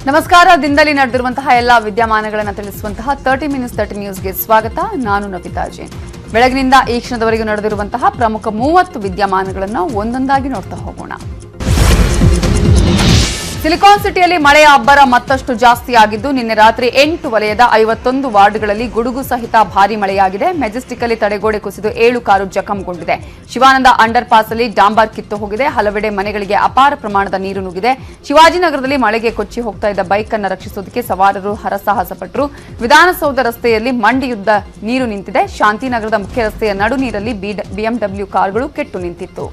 ನಮಸ್ಕಾರ. ದಿನದಲ್ಲಿ ನಡೆದಿರುವಂತಹ ಎಲ್ಲಾ ವಿದ್ಯಮಾನಗಳನ್ನು ತಿಳಿಸುವಂತಹ 30 Minutes 30 ನ್ಯೂಸ್ಗೆ ಸ್ವಾಗತ. ನಾನು ನವಿತಾ ಜೈನ್. ಬೆಳಗಿನಿಂದ ಈ ಕ್ಷಣದವರೆಗೂ ನಡೆದಿರುವಂತಹ ಪ್ರಮುಖ 30 ವಿದ್ಯಮಾನಗಳನ್ನು ಒಂದೊಂದಾಗಿ ನೋಡ್ತಾ ಹೋಗೋಣ. ಸಿಲಿಕಾನ್ ಸಿಟಿಯಲ್ಲಿ ಮಳೆಯ ಅಬ್ಬರ ಮತ್ತಷ್ಟು ಜಾಸ್ತಿಯಾಗಿದ್ದು ನಿನ್ನೆ ರಾತ್ರಿ 8 ವಲಯದ 51 ವಾರ್ಡ್ಗಳಲ್ಲಿ ಗುಡುಗು ಸಹಿತ ಭಾರೀ ಮಳೆಯಾಗಿದೆ. ಮೆಜೆಸ್ಟಿಕ್ ಅಲ್ಲಿ ತಡೆಗೋಡೆ ಕುಸಿದು 7 ಕಾರು ಜಖಂಗೊಂಡಿದೆ. ಶಿವಾನಂದ ಅಂಡರ್ ಪಾಸ್ ಅಲ್ಲಿ ಡಾಂಬರ್ ಕಿತ್ತು ಹೋಗಿದೆ. ಹಲವೆಡೆ ಮನೆಗಳಿಗೆ ಅಪಾರ ಪ್ರಮಾಣದ ನೀರು ನುಗ್ಗಿದೆ. ಶಿವಾಜಿನಗರದಲ್ಲಿ ಮಳೆಗೆ ಕೊಚ್ಚಿ ಹೋಗ್ತಾ ಇದ್ದ ಬೈಕ್ ಅನ್ನು ರಕ್ಷಿಸುವುದಕ್ಕೆ ಸವಾರರು ಹರಸಾಹಸ ಪಟ್ಟರು. ವಿಧಾನಸೌಧ ರಸ್ತೆಯಲ್ಲಿ ಮಂಡಿಯುದ್ದ ನೀರು ನಿಂತಿದೆ. ಶಾಂತಿನಗರದ ಮುಖ್ಯ ರಸ್ತೆಯ ನಡು ನೀರಲ್ಲಿ ಬಿಎಂಡಬ್ಲ್ಯೂ ಕಾರುಗಳು ಕೆಟ್ಟು ನಿಂತಿತ್ತು.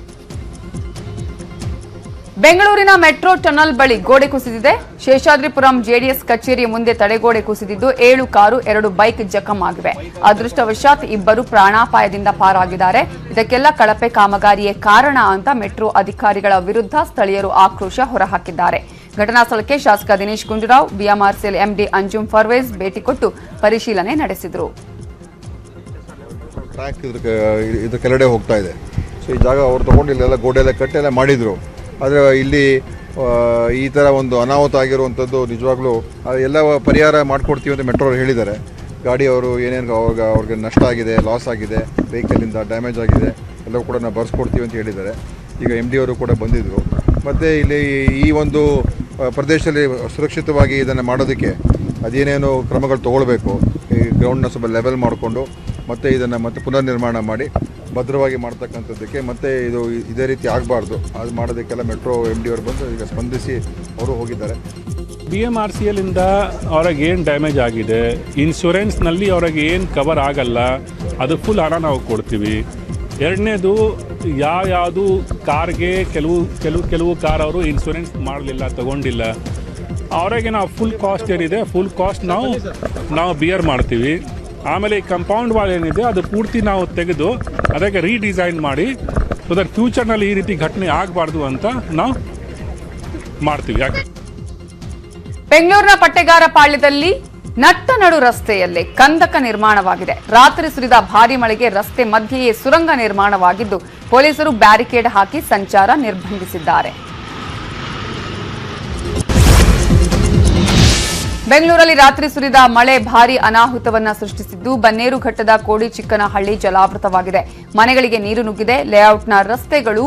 ಬೆಂಗಳೂರಿನ ಮೆಟ್ರೋ ಟನಲ್ ಬಳಿ ಗೋಡೆ ಕುಸಿದಿದೆ. ಶೇಷಾದ್ರಿಪುರಂ ಜೆಡಿಎಸ್ ಕಚೇರಿಯ ಮುಂದೆ ತಡೆಗೋಡೆ ಕುಸಿದಿದ್ದು 7 ಕಾರು 2 ಬೈಕ್ ಜಖಂ ಆಗಿವೆ. ಅದೃಷ್ಟವಶಾತ್ ಇಬ್ಬರು ಪ್ರಾಣಾಪಾಯದಿಂದ ಪಾರಾಗಿದ್ದಾರೆ. ಇದಕ್ಕೆಲ್ಲ ಕಳಪೆ ಕಾಮಗಾರಿಯೇ ಕಾರಣ ಅಂತ ಮೆಟ್ರೋ ಅಧಿಕಾರಿಗಳ ವಿರುದ್ಧ ಸ್ಥಳೀಯರು ಆಕ್ರೋಶ ಹೊರಹಾಕಿದ್ದಾರೆ. ಘಟನಾ ಸ್ಥಳಕ್ಕೆ ಶಾಸಕ ದಿನೇಶ್ ಗುಂಡೂರಾವ್, ಬಿಎಂಆರ್ಸಿಎಲ್ ಎಂಡಿ ಅಂಜುಮ್ ಫರ್ವೇಜ್ ಭೇಟಿ ಕೊಟ್ಟು ಪರಿಶೀಲನೆ ನಡೆಸಿದರು. ಇದು ಕೆಳಗಡೆ ಹೋಗ್ತಾ ಇದೆ. ಸೊ ಈ ಜಾಗ ಅವರು ತಗೊಂಡು ಇಲ್ಲೆಲ್ಲ ಗೋಡೆ ಎಲ್ಲ ಕಟ್ಟಿ ಎಲ್ಲ ಮಾಡಿದ್ರು. ಆದರೆ ಇಲ್ಲಿ ಈ ಥರ ಒಂದು ಅನಾಹುತ ಆಗಿರುವಂಥದ್ದು ನಿಜವಾಗ್ಲೂ ಎಲ್ಲ ಪರಿಹಾರ ಮಾಡಿಕೊಡ್ತೀವಿ ಅಂತ ಮೆಟ್ರೋ ಅವರು ಹೇಳಿದ್ದಾರೆ. ಗಾಡಿ ಅವರು ಏನೇನು ಅವ್ರಿಗೆ ನಷ್ಟ ಆಗಿದೆ, ಲಾಸ್ ಆಗಿದೆ, ವೆಹಿಕಲಿಂದ ಡ್ಯಾಮೇಜ್ ಆಗಿದೆ ಎಲ್ಲವೂ ಕೂಡ ನಾವು ಬರ್ಸ್ಕೊಡ್ತೀವಿ ಅಂತ ಹೇಳಿದ್ದಾರೆ. ಈಗ MD ಅವರು ಕೂಡ ಬಂದಿದ್ದರು. ಮತ್ತು ಇಲ್ಲಿ ಈ ಒಂದು ಪ್ರದೇಶದಲ್ಲಿ ಸುರಕ್ಷಿತವಾಗಿ ಇದನ್ನು ಮಾಡೋದಕ್ಕೆ ಅದೇನೇನು ಕ್ರಮಗಳು ತೊಗೊಳ್ಬೇಕು, ಈ ಗ್ರೌಂಡನ್ನ ಸ್ವಲ್ಪ ಲೆವೆಲ್ ಮಾಡಿಕೊಂಡು ಮತ್ತು ಇದನ್ನು ಮತ್ತೆ ಪುನರ್ ನಿರ್ಮಾಣ ಮಾಡಿ ಭದ್ರವಾಗಿ ಮಾಡ್ತಕ್ಕಂಥದ್ದಕ್ಕೆ ಮತ್ತು ಇದು ಇದೇ ರೀತಿ ಆಗಬಾರ್ದು ಅದು ಮಾಡೋದಕ್ಕೆಲ್ಲ ಮೆಟ್ರೋ MD ಅವರು ಬಂದು ಈಗ ಸ್ಪಂದಿಸಿ ಅವರು ಹೋಗಿದ್ದಾರೆ. BMRCL ಇಂದ ಅವ್ರಿಗೆ ಏನು ಡ್ಯಾಮೇಜ್ ಆಗಿದೆ, ಇನ್ಶೂರೆನ್ಸ್ನಲ್ಲಿ ಅವ್ರಿಗೆ ಏನು ಕವರ್ ಆಗಲ್ಲ, ಅದು ಫುಲ್ ಹಣ ನಾವು ಕೊಡ್ತೀವಿ. ಎರಡನೇದು ಯಾವುದು ಕಾರ್ಗೆ ಕೆಲವು ಕಾರ್ ಅವರು ಇನ್ಶೂರೆನ್ಸ್ ಮಾಡಲಿಲ್ಲ, ತಗೊಂಡಿಲ್ಲ, ಅವ್ರಿಗೆ ನಾವು ಫುಲ್ ಕಾಸ್ಟ್ ಏನಿದೆ ಫುಲ್ ಕಾಸ್ಟ್ ನಾವು ಬಿಯರ್ ಮಾಡ್ತೀವಿ. ಆಮೇಲೆ ಈ ಕಂಪೌಂಡ್ ವಾಲ್ ಏನಿದೆ ಅದು ಪೂರ್ತಿ ನಾವು ತೆಗೆದು ಅದಕ್ಕೆ ರೀಡಿಸೈನ್ ಮಾಡಿ ಸೊ ದಟ್ ಫ್ಯೂಚರ್ನಲ್ಲಿ ಈ ರೀತಿ ಘಟನೆ ಆಗಬಾರ್ದು ಅಂತ ನಾವು ಮಾಡ್ತೀವಿ. ಬೆಂಗಳೂರಿನ ಪಟ್ಟೆಗಾರ ಪಾಳ್ಯದಲ್ಲಿ ನಟ್ಟ ನಡು ರಸ್ತೆಯಲ್ಲಿ ಕಂದಕ ನಿರ್ಮಾಣವಾಗಿದೆ. ರಾತ್ರಿ ಸುರಿದ ಭಾರೀ ಮಳೆಗೆ ರಸ್ತೆ ಮಧ್ಯೆಯೇ ಸುರಂಗ ನಿರ್ಮಾಣವಾಗಿದ್ದು ಪೊಲೀಸರು ಬ್ಯಾರಿಕೇಡ್ ಹಾಕಿ ಸಂಚಾರ ನಿರ್ಬಂಧಿಸಿದ್ದಾರೆ. ಬೆಂಗಳೂರಲ್ಲಿ ರಾತ್ರಿ ಸುರಿದ ಮಳೆ ಭಾರೀ ಅನಾಹುತವನ್ನ ಸೃಷ್ಟಿಸಿದ್ದು ಬನ್ನೇರುಘಟ್ಟದ ಕೋಡಿಚಿಕ್ಕನಹಳ್ಳಿ ಜಲಾವೃತವಾಗಿದೆ. ಮನೆಗಳಿಗೆ ನೀರು ನುಗ್ಗಿದೆ. ಲೇಔಟ್ನ ರಸ್ತೆಗಳು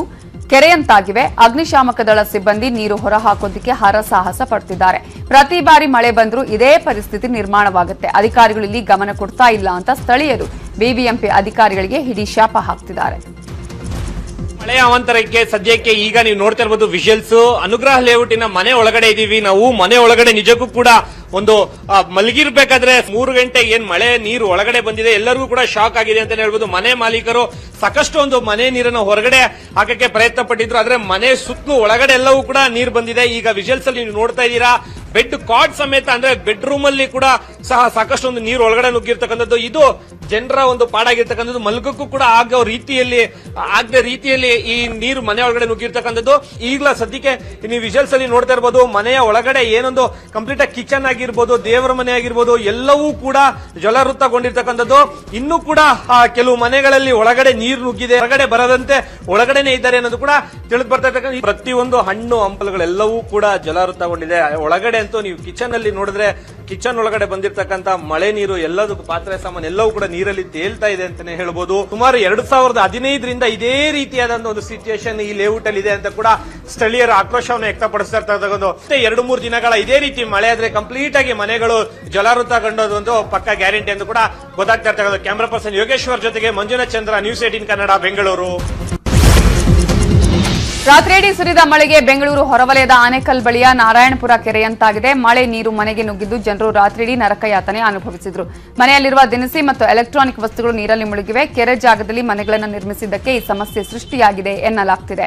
ಕೆರೆಯಂತಾಗಿವೆ. ಅಗ್ನಿಶಾಮಕ ದಳ ಸಿಬ್ಬಂದಿ ನೀರು ಹೊರಹಾಕೋದಕ್ಕೆ ಹರಸಾಹಸ ಪಡುತ್ತಿದ್ದಾರೆ. ಪ್ರತಿ ಬಾರಿ ಮಳೆ ಬಂದರೂ ಇದೇ ಪರಿಸ್ಥಿತಿ ನಿರ್ಮಾಣವಾಗುತ್ತೆ. ಅಧಿಕಾರಿಗಳು ಇಲ್ಲಿ ಗಮನ ಕೊಡ್ತಾ ಇಲ್ಲ ಅಂತ ಸ್ಥಳೀಯರು ಬಿಬಿಎಂಪಿ ಅಧಿಕಾರಿಗಳಿಗೆ ಹಿಡಿ ಶಾಪ ಹಾಕ್ತಿದ್ದಾರೆ. ಮಳೆಯ ಅವಾಂತರಕ್ಕೆ ಸದ್ಯಕ್ಕೆ ಈಗ ನೀವು ನೋಡ್ತಾ ಇರಬಹುದು ವಿಜುವಲ್ಸ್. ಅನುಗ್ರಹ ಲೇಔಟಿನ ಮನೆ ಒಳಗಡೆ ಇದೀವಿ ನಾವು. ಮನೆ ಒಳಗಡೆ ನಿಜಕ್ಕೂ ಕೂಡ ಒಂದು ಮಲಗಿರ್ಬೇಕಾದ್ರೆ 3 ಗಂಟೆ ಏನ್ ಮಳೆ ನೀರು ಒಳಗಡೆ ಬಂದಿದೆ, ಎಲ್ಲರಿಗೂ ಕೂಡ ಶಾಕ್ ಆಗಿದೆ ಅಂತ ಹೇಳ್ಬೋದು. ಮನೆ ಮಾಲೀಕರು ಸಾಕಷ್ಟು ಒಂದು ಮನೆ ನೀರನ್ನು ಹೊರಗಡೆ ಹಾಕಕ್ಕೆ ಪ್ರಯತ್ನ ಪಟ್ಟಿದ್ರು. ಆದ್ರೆ ಮನೆ ಸುತ್ತಲೂ ಒಳಗಡೆ ಎಲ್ಲವೂ ಕೂಡ ನೀರು ಬಂದಿದೆ. ಈಗ ವಿಜುವಲ್ಸ್ ಅಲ್ಲಿ ನೀವು ನೋಡ್ತಾ ಇದ್ದೀರಾ, ಬೆಡ್ ಕಾಟ್ ಸಮೇತ ಅಂದ್ರೆ ಬೆಡ್ರೂಮ್ ಅಲ್ಲಿ ಕೂಡ ಸಹ ಸಾಕಷ್ಟು ಒಂದು ನೀರು ಒಳಗಡೆ ನುಗ್ಗಿರ್ತಕ್ಕಂಥದ್ದು. ಇದು ಜನರ ಒಂದು ಪಾಡಾಗಿರ್ತಕ್ಕಂಥದ್ದು. ಮಲ್ಗಕ್ಕೂ ಕೂಡ ಆಗೋ ರೀತಿಯಲ್ಲಿ ಈ ನೀರು ಮನೆ ಒಳಗಡೆ ನುಗ್ಗಿರ್ತಕ್ಕಂಥದ್ದು. ಈಗಲ ಸದ್ಯಕ್ಕೆ ನೀವು ವಿಜುವಲ್ಸ್ ಅಲ್ಲಿ ನೋಡ್ತಾ ಇರಬಹುದು, ಮನೆಯ ಒಳಗಡೆ ಏನೊಂದು ಕಂಪ್ಲೀಟ್ ಆಗಿ ಕಿಚನ್ ಆಗಿರ್ಬೋದು, ದೇವರ ಮನೆ ಆಗಿರ್ಬೋದು, ಎಲ್ಲವೂ ಕೂಡ ಜಲವೃತಗೊಂಡಿರ್ತಕ್ಕಂಥದ್ದು. ಇನ್ನೂ ಕೂಡ ಕೆಲವು ಮನೆಗಳಲ್ಲಿ ಒಳಗಡೆ ನೀರು ನುಗ್ಗಿದೆ, ಹೊರಗಡೆ ಬರದಂತೆ ಒಳಗಡೆನೆ ಇದ್ದಾರೆ ಅನ್ನೋದು ಕೂಡ ತಿಳಿದು ಬರ್ತಾ ಇರ್ತಕ್ಕಂಥ. ಪ್ರತಿಯೊಂದು ಹಣ್ಣು ಹಂಪಲುಗಳೆಲ್ಲವೂ ಕೂಡ ಜಲವೃತಗೊಂಡಿದೆ. ಒಳಗಡೆ ಅಂತೂ ನೀವು ಕಿಚನ್ ಅಲ್ಲಿ ನೋಡಿದ್ರೆ ಕಿಚನ್ ಒಳಗಡೆ ಬಂದಿರತಕ್ಕಂತ ಮಳೆ ನೀರು ಎಲ್ಲದಕ್ಕೂ ಪಾತ್ರೆ ಸಾಮಾನು ಎಲ್ಲವೂ ಕೂಡ ನೀರಲ್ಲಿ ತೇಲ್ತಾ ಇದೆ ಅಂತಾನೆ ಹೇಳ್ಬೋದು. ಸುಮಾರು 2015ರಿಂದ ಇದೇ ರೀತಿಯಾದಂತಹ ಒಂದು ಸಿಚುಯೇಷನ್ ಈ ಲೇಔಟ್ ಅಲ್ಲಿ ಇದೆ ಅಂತ ಕೂಡ ಸ್ಥಳೀಯರ ಆಕ್ರೋಶವನ್ನು ವ್ಯಕ್ತಪಡಿಸ್ತಾ ಇರ್ತಕ್ಕಂಥ. 2-3 ದಿನಗಳ ಇದೇ ರೀತಿ ಮಳೆ ಆದ್ರೆ ಕಂಪ್ಲೀಟ್ ಆಗಿ ಮನೆಗಳು ಜಲಾವೃತಗೊಂಡೋದು ಒಂದು ಪಕ್ಕ ಗ್ಯಾರಂಟಿ ಅಂತ ಕೂಡ ಗೊತ್ತಾಗ್ತಾ ಇರ್ತಕ್ಕಂಥ. ಕ್ಯಾಮರಾ ಪರ್ಸನ್ ಯೋಗೇಶ್ವರ್ ಜೊತೆಗೆ ಮಂಜುನಾಥ್ ಚಂದ್ರ, ನ್ಯೂಸ್ 18 ಕನ್ನಡ, ಬೆಂಗಳೂರು. ರಾತ್ರಿಯಿಡೀ ಸುರಿದ ಮಳೆಗೆ ಬೆಂಗಳೂರು ಹೊರವಲಯದ ಆನೇಕಲ್ ಬಳಿಯ ನಾರಾಯಣಪುರ ಕೆರೆಯಂತಾಗಿದೆ. ಮಳೆ ನೀರು ಮನೆಗೆ ನುಗ್ಗಿದ್ದು ಜನರು ರಾತ್ರಿಯಿಡೀ ನರಕಯಾತನೆ ಅನುಭವಿಸಿದ್ರು. ಮನೆಯಲ್ಲಿರುವ ದಿನಸಿ ಮತ್ತು ಎಲೆಕ್ಟ್ರಾನಿಕ್ ವಸ್ತುಗಳು ನೀರಲ್ಲಿ ಮುಳುಗಿವೆ. ಕೆರೆ ಜಾಗದಲ್ಲಿ ಮನೆಗಳನ್ನು ನಿರ್ಮಿಸಿದ್ದಕ್ಕೆ ಈ ಸಮಸ್ಯೆ ಸೃಷ್ಟಿಯಾಗಿದೆ ಎನ್ನಲಾಗ್ತಿದೆ.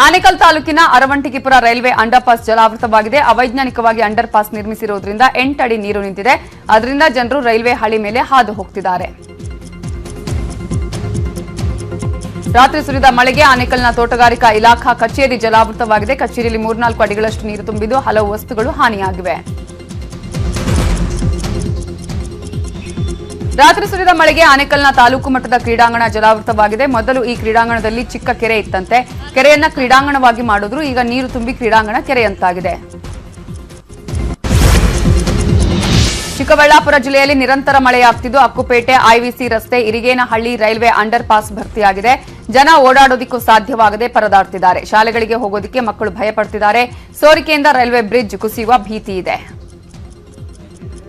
ಆನೇಕಲ್ ತಾಲೂಕಿನ ಅರವಂಟಿಗಿಪುರ ರೈಲ್ವೆ ಅಂಡರ್ ಪಾಸ್ ಜಲಾವೃತವಾಗಿದೆ. ಅವೈಜ್ಞಾನಿಕವಾಗಿ ಅಂಡರ್ ಪಾಸ್ ನಿರ್ಮಿಸಿರುವುದರಿಂದ 8 ಅಡಿ ನೀರು ನಿಂತಿದೆ. ಅದರಿಂದ ಜನರು ರೈಲ್ವೆ ಹಳಿ ಮೇಲೆ ಹಾದು ಹೋಗ್ತಿದ್ದಾರೆ. ರಾತ್ರಿ ಸುರಿದ ಮಳೆಗೆ ಆನೇಕಲ್ನ ತೋಟಗಾರಿಕಾ ಇಲಾಖಾ ಕಚೇರಿ ಜಲಾವೃತವಾಗಿದೆ. ಕಚೇರಿಯಲ್ಲಿ 3-4 ಅಡಿಗಳಷ್ಟು ನೀರು ತುಂಬಿದ್ದು ಹಲವು ವಸ್ತುಗಳು ಹಾನಿಯಾಗಿವೆ. ರಾತ್ರಿ ಸುರಿದ ಮಳೆಗೆ ಆನೇಕಲ್ನ ತಾಲೂಕು ಮಟ್ಟದ ಕ್ರೀಡಾಂಗಣ ಜಲಾವೃತವಾಗಿದೆ. ಮೊದಲು ಈ ಕ್ರೀಡಾಂಗಣದಲ್ಲಿ ಚಿಕ್ಕ ಕೆರೆ ಇತ್ತಂತೆ. ಕೆರೆಯನ್ನ ಕ್ರೀಡಾಂಗಣವಾಗಿ ಮಾಡಿದ್ರು. ಈಗ ನೀರು ತುಂಬಿ ಕ್ರೀಡಾಂಗಣ ಕೆರೆಯಂತಾಗಿದೆ. ಚಿಕ್ಕಬಳ್ಳಾಪುರ ಜಿಲ್ಲೆಯಲ್ಲಿ ನಿರಂತರ ಮಳೆಯಾಗ್ತಿದ್ದು ಅಕ್ಕುಪೇಟೆ ಐವಿಸಿ ರಸ್ತೆ ಇರಿಗೇನಹಳ್ಳಿ ರೈಲ್ವೆ ಅಂಡರ್ ಪಾಸ್ ಭರ್ತಿಯಾಗಿದೆ. ಜನ ಓಡಾಡೋದಕ್ಕೂ ಸಾಧ್ಯವಾಗದೆ ಪರದಾಡ್ತಿದ್ದಾರೆ. ಶಾಲೆಗಳಿಗೆ ಹೋಗೋದಕ್ಕೆ ಮಕ್ಕಳು ಭಯಪಡ್ತಿದ್ದಾರೆ. ಸೋರಿಕೆಯಿಂದ ರೈಲ್ವೆ ಬ್ರಿಡ್ಜ್ ಕುಸಿಯುವ ಭೀತಿ ಇದೆ.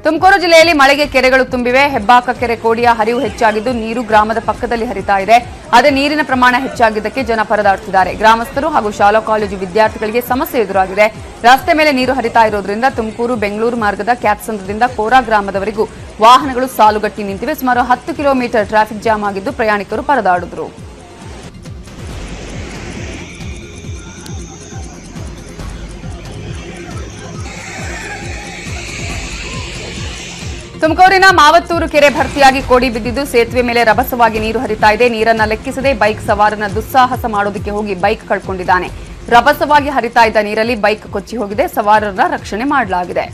ತುಮಕೂರು ಜಿಲ್ಲೆಯಲ್ಲಿ ಮಳೆಗೆ ಕೆರೆಗಳು ತುಂಬಿವೆ. ಹೆಬ್ಬಾಕ ಕೆರೆ ಕೋಡಿಯ ಹರಿವು ಹೆಚ್ಚಾಗಿದ್ದು ನೀರು ಗ್ರಾಮದ ಪಕ್ಕದಲ್ಲಿ ಹರಿತಾ ಇದೆ. ಅದೇ ನೀರಿನ ಪ್ರಮಾಣ ಹೆಚ್ಚಾಗಿದ್ದಕ್ಕೆ ಜನ ಪರದಾಡ್ತಿದ್ದಾರೆ. ಗ್ರಾಮಸ್ಥರು ಹಾಗೂ ಶಾಲಾ ಕಾಲೇಜು ವಿದ್ಯಾರ್ಥಿಗಳಿಗೆ ಸಮಸ್ಯೆ ಎದುರಾಗಿದೆ. ರಸ್ತೆ ಮೇಲೆ ನೀರು ಹರಿತಾ ಇರೋದ್ರಿಂದ ತುಮಕೂರು ಬೆಂಗಳೂರು ಮಾರ್ಗದ ಕ್ಯಾತ್ಸಂದ್ರದಿಂದ ಕೋರಾ ಗ್ರಾಮದವರೆಗೂ ವಾಹನಗಳು ಸಾಲುಗಟ್ಟಿ ನಿಂತಿವೆ. ಸುಮಾರು 10 ಕಿಲೋಮೀಟರ್ ಟ್ರಾಫಿಕ್ ಜಾಮ್ ಆಗಿದ್ದು ಪ್ರಯಾಣಿಕರು ಪರದಾಡಿದ್ರು. ತುಮಕೂರಿನ ಮಾವತ್ತೂರು ಕೆರೆ ಭರ್ತಿಯಾಗಿ ಕೋಡಿ ಬಿದ್ದಿದ್ದು ಸೇತುವೆ ಮೇಲೆ ರಭಸವಾಗಿ ನೀರು ಹರಿತಾ ಇದೆ. ನೀರನ್ನ ಲೆಕ್ಕಿಸದೆ ಬೈಕ್ ಸವಾರನ ದುಸ್ಸಾಹಸ ಮಾಡೋದಕ್ಕೆ ಹೋಗಿ ಬೈಕ್ ಕಳ್ಕೊಂಡಿದ್ದಾನೆ. ರಭಸವಾಗಿ ಹರಿತಾ ಇದ್ದ ನೀರಲ್ಲಿ ಬೈಕ್ ಕೊಚ್ಚಿ ಹೋಗಿದೆ. ಸವಾರರ ರಕ್ಷಣೆ ಮಾಡಲಾಗಿದೆ.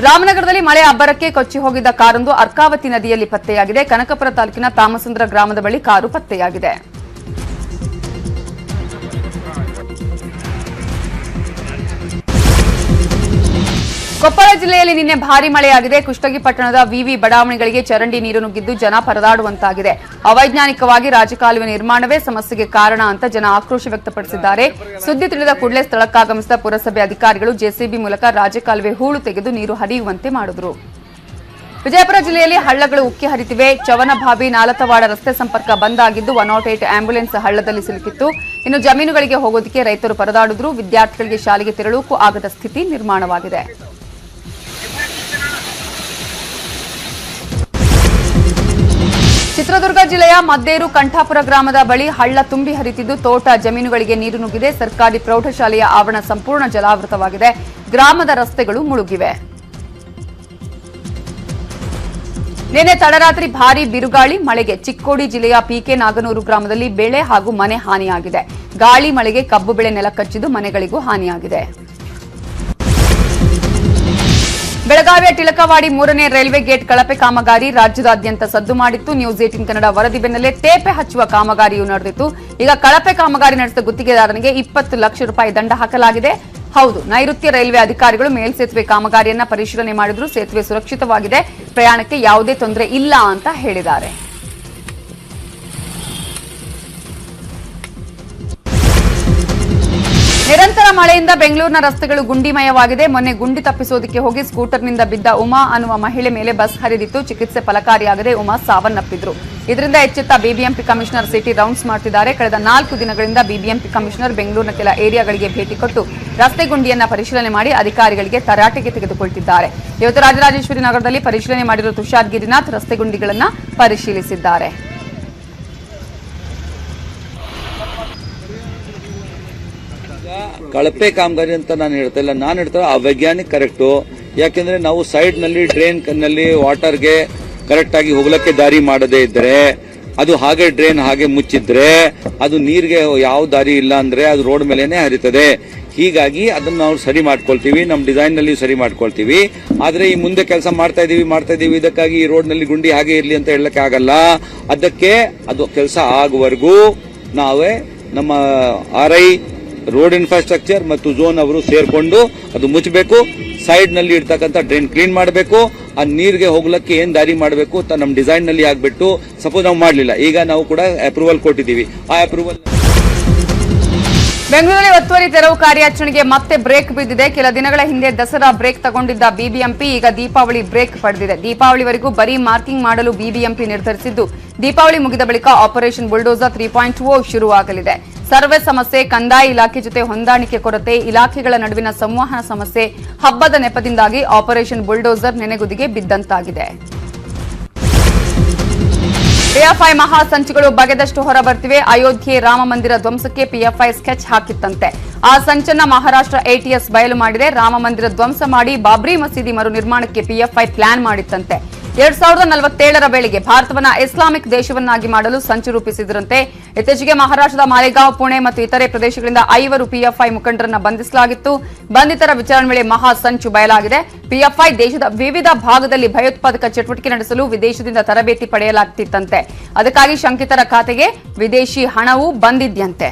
ರಾಮನಗರದಲ್ಲಿ ಮಳೆ ಅಬ್ಬರಕ್ಕೆ ಕೊಚ್ಚಿ ಹೋಗಿದ್ದ ಕಾರೊಂದು ಅರ್ಕಾವತಿ ನದಿಯಲ್ಲಿ ಪತ್ತೆಯಾಗಿದೆ. ಕನಕಪುರ ತಾಲೂಕಿನ ತಾಮಸಂದ್ರ ಗ್ರಾಮದ ಬಳಿ ಕಾರು ಪತ್ತೆಯಾಗಿದೆ. ಕೊಪ್ಪಳ ಜಿಲ್ಲೆಯಲ್ಲಿ ನಿನ್ನೆ ಭಾರೀ ಮಳೆಯಾಗಿದೆ. ಕುಷ್ಟಗಿ ಪಟ್ಟಣದ ವಿವಿ ಬಡಾವಣೆಗಳಿಗೆ ಚರಂಡಿ ನೀರು ನುಗ್ಗಿದ್ದು ಜನ ಪರದಾಡುವಂತಾಗಿದೆ. ಅವೈಜ್ಞಾನಿಕವಾಗಿ ರಾಜಕಾಲುವೆ ನಿರ್ಮಾಣವೇ ಸಮಸ್ಯೆಗೆ ಕಾರಣ ಅಂತ ಜನ ಆಕ್ರೋಶ ವ್ಯಕ್ತಪಡಿಸಿದ್ದಾರೆ. ಸುದ್ದಿ ತಿಳಿದ ಕೂಡಲೇ ಸ್ಥಳಕ್ಕಾಗಮಿಸಿದ ಪುರಸಭೆ ಅಧಿಕಾರಿಗಳು ಜೆಸಿಬಿ ಮೂಲಕ ರಾಜಕಾಲುವೆ ಹೂಳು ತೆಗೆದು ನೀರು ಹರಿಯುವಂತೆ ಮಾಡಿದರು. ವಿಜಯಪುರ ಜಿಲ್ಲೆಯಲ್ಲಿ ಹಳ್ಳಗಳು ಉಕ್ಕಿ ಹರಿತಿವೆ. ಚವನಭಾವಿ ನಾಲತವಾಡ ರಸ್ತೆ ಸಂಪರ್ಕ ಬಂದ್ ಆಗಿದ್ದು 108 ಆಂಬ್ಯುಲೆನ್ಸ್ ಹಳ್ಳದಲ್ಲಿ ಸಿಲುಕಿತ್ತು. ಇನ್ನು ಜಮೀನುಗಳಿಗೆ ಹೋಗೋದಕ್ಕೆ ರೈತರು ಪರದಾಡಿದ್ರು. ವಿದ್ಯಾರ್ಥಿಗಳಿಗೆ ಶಾಲೆಗೆ ತೆರಳೋಕ್ಕೂ ಆಗದ ಸ್ಥಿತಿ ನಿರ್ಮಾಣವಾಗಿದೆ. ಚಿತ್ರದುರ್ಗ ಜಿಲ್ಲೆಯ ಮದ್ದೇರು ಕಂಠಾಪುರ ಗ್ರಾಮದ ಬಳಿ ಹಳ್ಳ ತುಂಬಿ ಹರಿತಿದ್ದು ತೋಟ ಜಮೀನುಗಳಿಗೆ ನೀರು ನುಗ್ಗಿದೆ. ಸರ್ಕಾರಿ ಪ್ರೌಢಶಾಲೆಯ ಆವರಣ ಸಂಪೂರ್ಣ ಜಲಾವೃತವಾಗಿದೆ. ಗ್ರಾಮದ ರಸ್ತೆಗಳು ಮುಳುಗಿವೆ. ನಿನ್ನೆ ತಡರಾತ್ರಿ ಭಾರೀ ಬಿರುಗಾಳಿ ಮಳೆಗೆ ಚಿಕ್ಕೋಡಿ ಜಿಲ್ಲೆಯ ಪಿಕೆ ನಾಗನೂರು ಗ್ರಾಮದಲ್ಲಿ ಬೆಳೆ ಹಾಗೂ ಮನೆ ಹಾನಿಯಾಗಿದೆ. ಗಾಳಿ ಮಳೆಗೆ ಕಬ್ಬು ಬೆಳೆ ನೆಲಕಚ್ಚಿದ್ದು ಮನೆಗಳಿಗೂ ಹಾನಿಯಾಗಿದೆ. ಬೆಳಗಾವಿಯ ಟಿಳಕವಾಡಿ 3ನೇ ರೈಲ್ವೆ ಗೇಟ್ ಕಳಪೆ ಕಾಮಗಾರಿ ರಾಜ್ಯದಾದ್ಯಂತ ಸದ್ದು ಮಾಡಿತ್ತು. ನ್ಯೂಸ್ 18 ಕನ್ನಡ ವರದಿ ಬೆನ್ನಲ್ಲೇ ತೇಪೆ ಹಚ್ಚುವ ಕಾಮಗಾರಿಯೂ ನಡೆದಿತ್ತು. ಈಗ ಕಳಪೆ ಕಾಮಗಾರಿ ನಡೆಸಿದ ಗುತ್ತಿಗೆದಾರನಿಗೆ 20 ಲಕ್ಷ ರೂಪಾಯಿ ದಂಡ ಹಾಕಲಾಗಿದೆ. ಹೌದು, ನೈಋತ್ಯ ರೈಲ್ವೆ ಅಧಿಕಾರಿಗಳು ಮೇಲ್ಸೇತುವೆ ಕಾಮಗಾರಿಯನ್ನ ಪರಿಶೀಲನೆ ಮಾಡಿದ್ರು. ಸೇತುವೆ ಸುರಕ್ಷಿತವಾಗಿದೆ, ಪ್ರಯಾಣಕ್ಕೆ ಯಾವುದೇ ತೊಂದರೆ ಇಲ್ಲ ಅಂತ ಹೇಳಿದ್ದಾರೆ. ನಿರಂತರ ಮಳೆಯಿಂದ ಬೆಂಗಳೂರಿನ ರಸ್ತೆಗಳು ಗುಂಡಿಮಯವಾಗಿದೆ. ಮೊನ್ನೆ ಗುಂಡಿ ತಪ್ಪಿಸೋದಕ್ಕೆ ಹೋಗಿ ಸ್ಕೂಟರ್ನಿಂದ ಬಿದ್ದ ಉಮಾ ಅನ್ನುವ ಮಹಿಳೆ ಮೇಲೆ ಬಸ್ ಹರಿದಿತ್ತು. ಚಿಕಿತ್ಸೆ ಫಲಕಾರಿಯಾಗದೆ ಉಮಾ ಸಾವನ್ನಪ್ಪಿದ್ರು. ಇದರಿಂದ ಎಚ್ಚೆತ್ತ ಬಿಬಿಎಂಪಿ ಕಮಿಷನರ್ ಸಿಟಿ ರೌಂಡ್ಸ್ ಮಾಡ್ತಿದ್ದಾರೆ. ಕಳೆದ 4 ದಿನಗಳಿಂದ ಬಿಬಿಎಂಪಿ ಕಮಿಷನರ್ ಬೆಂಗಳೂರಿನ ಕೆಲ ಏರಿಯಾಗಳಿಗೆ ಭೇಟಿ ಕೊಟ್ಟು ರಸ್ತೆ ಗುಂಡಿಯನ್ನ ಪರಿಶೀಲನೆ ಮಾಡಿ ಅಧಿಕಾರಿಗಳಿಗೆ ತರಾಟೆಗೆ ತೆಗೆದುಕೊಳ್ತಿದ್ದಾರೆ. ಇವತ್ತು ರಾಜರಾಜೇಶ್ವರಿ ನಗರದಲ್ಲಿ ಪರಿಶೀಲನೆ ಮಾಡಿರುವ ತುಷಾರ್ ಗಿರಿನಾಥ್ ರಸ್ತೆ ಗುಂಡಿಗಳನ್ನು ಪರಿಶೀಲಿಸಿದ್ದಾರೆ. ಕಳಪೆ ಕಾಮಗಾರಿ ಅಂತ ನಾನು ಹೇಳ್ತಾ ಇಲ್ಲ. ನಾನು ಹೇಳ್ತಾ ಅವೈಜ್ಞಾನಿಕ ಕರೆಕ್ಟು. ಯಾಕೆಂದ್ರೆ ನಾವು ಸೈಡ್ ನಲ್ಲಿ ಡ್ರೈನ್ ನಲ್ಲಿ ವಾಟರ್ಗೆ ಕರೆಕ್ಟ್ ಆಗಿ ಹೋಗ್ಲಕ್ಕೆ ದಾರಿ ಮಾಡದೇ ಇದ್ರೆ, ಅದು ಹಾಗೆ ಡ್ರೈನ್ ಹಾಗೆ ಮುಚ್ಚಿದ್ರೆ, ಅದು ನೀರಿಗೆ ಯಾವ ದಾರಿ ಇಲ್ಲ ಅಂದ್ರೆ ಅದು ರೋಡ್ ಮೇಲೆನೆ ಹರಿತದೆ. ಹೀಗಾಗಿ ಅದನ್ನ ನಾವು ಸರಿ ಮಾಡ್ಕೊಳ್ತೀವಿ, ನಮ್ಮ ಡಿಸೈನ್ ನಲ್ಲಿ ಸರಿ ಮಾಡ್ಕೊಳ್ತೀವಿ. ಆದ್ರೆ ಈ ಮುಂದೆ ಕೆಲಸ ಮಾಡ್ತಾ ಇದೀವಿ, ಇದಕ್ಕಾಗಿ ಈ ರೋಡ್ ನಲ್ಲಿ ಗುಂಡಿ ಹಾಗೆ ಇರ್ಲಿ ಅಂತ ಹೇಳಕ್ಕೆ ಆಗಲ್ಲ. ಅದಕ್ಕೆ ಅದು ಕೆಲಸ ಆಗುವವರೆಗೂ ನಾವೇ ನಮ್ಮ RI ರೋಡ್ ಇನ್ಫ್ರಾಸ್ಟ್ರಕ್ಚರ್ ಮತ್ತು ಝೋನ್ ಅವರು ಸೇರ್ಕೊಂಡು ಅದು ಮುಚ್ಚಬೇಕು. ಸೈಡ್ ನಲ್ಲಿ ಇರ್ತಕ್ಕಂಥ ಡ್ರೈನ್ ಕ್ಲೀನ್ ಮಾಡಬೇಕು. ಆ ನೀರಿಗೆ ಹೋಗ್ಲಕ್ಕೆ ಏನ್ ದಾರಿ ಮಾಡಬೇಕು ಅಂತ ನಮ್ಮ ಡಿಸೈನ್ ನಲ್ಲಿ ಆಗ್ಬಿಟ್ಟು, ಸಪೋಸ್ ನಾವು ಮಾಡಲಿಲ್ಲ, ಈಗ ನಾವು ಕೂಡ ಅಪ್ರೂವಲ್ ಕೊಟ್ಟಿದ್ದೀವಿ. ಆ ಅಪ್ರೂವಲ್ ಬೆಂಗಳೂರಲ್ಲಿ ಒತ್ತುವರಿ ತೆರವು ಕಾರ್ಯಾಚರಣೆಗೆ ಮತ್ತೆ ಬ್ರೇಕ್ ಬಿದ್ದಿದೆ. ಕೆಲ ದಿನಗಳ ಹಿಂದೆ ದಸರಾ ಬ್ರೇಕ್ ತಗೊಂಡಿದ್ದ ಬಿಬಿಎಂಪಿ ಈಗ ದೀಪಾವಳಿ ಬ್ರೇಕ್ ಪಡೆದಿದೆ. ದೀಪಾವಳಿವರೆಗೂ ಬರೀ ಮಾರ್ಕಿಂಗ್ ಮಾಡಲು ಬಿಬಿಎಂಪಿ ನಿರ್ಧರಿಸಿದ್ದು, ದೀಪಾವಳಿ ಮುಗಿದ ಬಳಿಕ ಆಪರೇಷನ್ ಬುಲ್ಡೋಸರ್ 3.0 ಶುರುವಾಗಲಿದೆ. ಸರ್ವೆ ಸಮಸ್ಯೆ, ಕಂದಾಯ ಇಲಾಖೆ ಜೊತೆ ಹೊಂದಾಣಿಕೆ ಕೊರತೆ, ಇಲಾಖೆಗಳ ನಡುವಿನ ಸಂವಹನ ಸಮಸ್ಯೆ, ಹಬ್ಬದ ನೆಪದಿಂದಾಗಿ ಆಪರೇಷನ್ ಬುಲ್ಡೋಸರ್ ನೆನೆಗುದಿಗೆ ಬಿದ್ದಂತಾಗಿದೆ. ಪಿಎಫ್ಐ ಮಹಾಸಂಚುಗಳು ಬಗೆದಷ್ಟು ಹೊರಬರ್ತಿವೆ. ಅಯೋಧ್ಯೆ ರಾಮ ಮಂದಿರ ಧ್ವಂಸಕ್ಕೆ ಪಿಎಫ್ಐ ಸ್ಕೆಚ್ ಹಾಕಿತ್ತಂತೆ. ಆ ಸಂಚನ್ನ ಮಹಾರಾಷ್ಟ್ರ ATS ಬಯಲು ಮಾಡಿದೆ. ರಾಮ ಮಂದಿರ ಧ್ವಂಸ ಮಾಡಿ ಬಾಬ್ರಿ ಮಸೀದಿ ಮರು ನಿರ್ಮಾಣಕ್ಕೆ ಪಿಎಫ್ಐ ಪ್ಲಾನ್ ಮಾಡಿತ್ತಂತೆ. 2047ರ ವೇಳೆಗೆ ಭಾರತವನ್ನ ಇಸ್ಲಾಮಿಕ್ ದೇಶವನ್ನಾಗಿ ಮಾಡಲು ಸಂಚು ರೂಪಿಸಿದ್ರಂತೆ. ಇತ್ತೀಚೆಗೆ ಮಹಾರಾಷ್ಟ್ರದ ಮಾಲೆಗಾಂವ್, ಪುಣೆ ಮತ್ತು ಇತರೆ ಪ್ರದೇಶಗಳಿಂದ 5 ಪಿಎಫ್ಐ ಮುಖಂಡರನ್ನ ಬಂಧಿಸಲಾಗಿತ್ತು. ಬಂಧಿತರ ವಿಚಾರಣೆ ವೇಳೆ ಮಹಾ ಸಂಚು ಬಯಲಾಗಿದೆ. ಪಿಎಫ್ಐ ದೇಶದ ವಿವಿಧ ಭಾಗದಲ್ಲಿ ಭಯೋತ್ಪಾದಕ ಚಟುವಟಿಕೆ ನಡೆಸಲು ವಿದೇಶದಿಂದ ತರಬೇತಿ ಪಡೆಯಲಾಗುತ್ತಿತ್ತಂತೆ. ಅದಕ್ಕಾಗಿ ಶಂಕಿತರ ಖಾತೆಗೆ ವಿದೇಶಿ ಹಣವೂ ಬಂದಿದ್ಯಂತೆ.